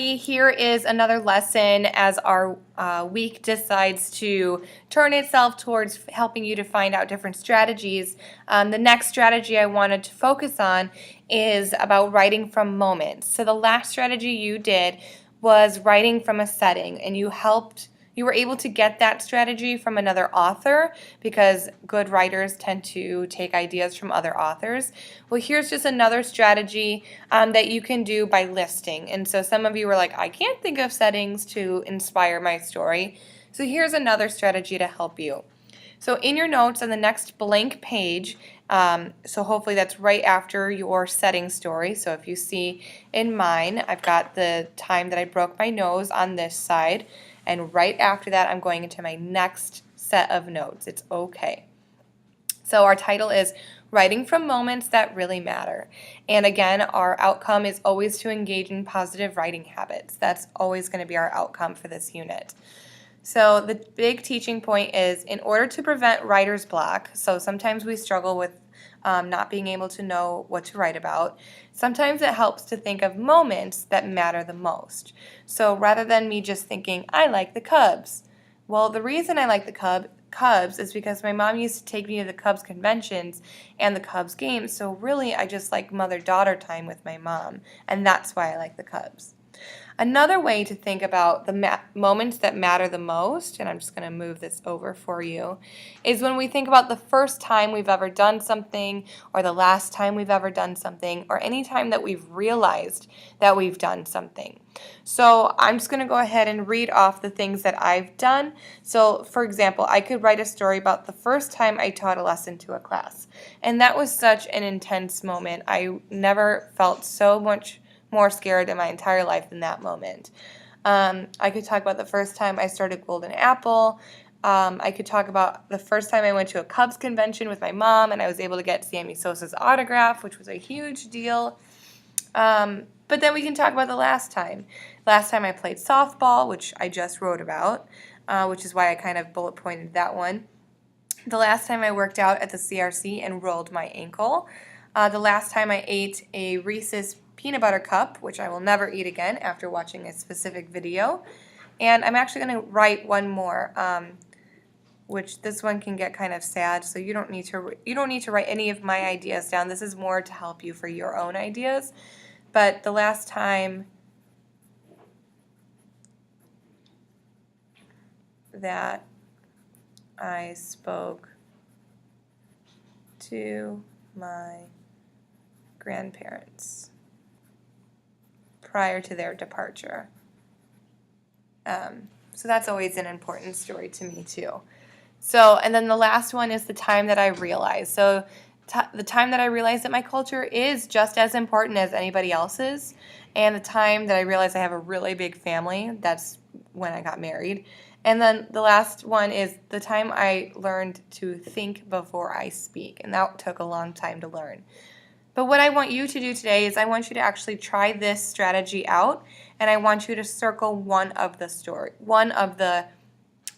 Here is another lesson as our week decides to turn itself towards helping you to find out different strategies. The next strategy I wanted to focus on is about writing from moments. So the last strategy you did was writing from a setting, and you were able to get that strategy from another author because good writers tend to take ideas from other authors. Well, here's just another strategy that you can do by listing. And so some of you were like, I can't think of settings to inspire my story. So here's another strategy to help you. So in your notes on the next blank page, so hopefully that's right after your setting story. So if you see in mine, I've got the time that I broke my nose on this side. And right after that, I'm going into my next set of notes. It's okay. So our title is Writing from Moments That Really Matter. And again, our outcome is always to engage in positive writing habits. That's always going to be our outcome for this unit. So the big teaching point is in order to prevent writer's block, so sometimes we struggle with not being able to know what to write about. Sometimes it helps to think of moments that matter the most. So rather than me just thinking, I like the Cubs. Well, the reason I like the Cubs is because my mom used to take me to the Cubs conventions and the Cubs games. So really, I just like mother-daughter time with my mom. And that's why I like the Cubs. Another way to think about the moments that matter the most, and I'm just going to move this over for you, is when we think about the first time we've ever done something, or the last time we've ever done something, or any time that we've realized that we've done something. So I'm just going to go ahead and read off the things that I've done. So for example, I could write a story about the first time I taught a lesson to a class. And that was such an intense moment. I never felt so much more scared in my entire life than that moment. I could talk about the first time I started Golden Apple. I could talk about the first time I went to a Cubs convention with my mom and I was able to get Sammy Sosa's autograph, which was a huge deal. But then we can talk about the last time. Last time I played softball, which I just wrote about, which is why I kind of bullet pointed that one. The last time I worked out at the CRC and rolled my ankle. The last time I ate a Reese's peanut butter cup, which I will never eat again after watching a specific video. And I'm actually going to write one more, which this one can get kind of sad, so you don't need to write any of my ideas down. This is more to help you for your own ideas. But the last time that I spoke to my grandparents prior to their departure. So that's always an important story to me too. So, and then the last one is the time that I realized. So the time that I realized that my culture is just as important as anybody else's, and the time that I realized I have a really big family, that's when I got married. And then the last one is the time I learned to think before I speak, and that took a long time to learn. But what I want you to do today is I want you to actually try this strategy out, and I want you to circle one of the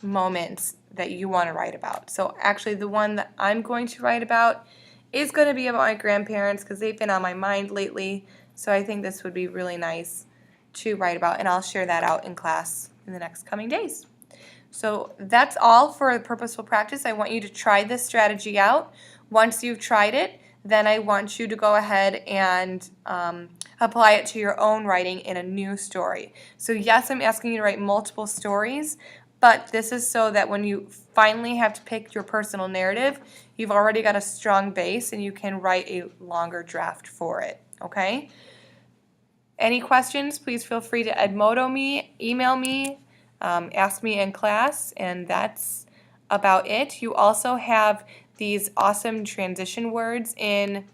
moments that you want to write about. So actually the one that I'm going to write about is going to be about my grandparents because they've been on my mind lately. So I think this would be really nice to write about, and I'll share that out in class in the next coming days. So that's all for purposeful practice. I want you to try this strategy out. Once you've tried it, then I want you to go ahead and apply it to your own writing in a new story. So yes, I'm asking you to write multiple stories, but this is so that when you finally have to pick your personal narrative, you've already got a strong base and you can write a longer draft for it, okay? Any questions, please feel free to Edmodo me, email me, ask me in class, and that's about it. You also have these awesome transition words in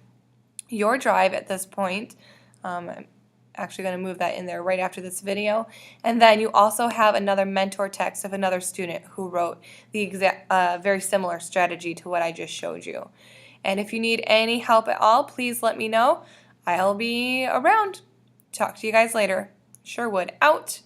your drive at this point. I'm actually going to move that in there right after this video. And then you also have another mentor text of another student who wrote the exact, very similar strategy to what I just showed you. And if you need any help at all, please let me know. I'll be around. Talk to you guys later. Sherwood out.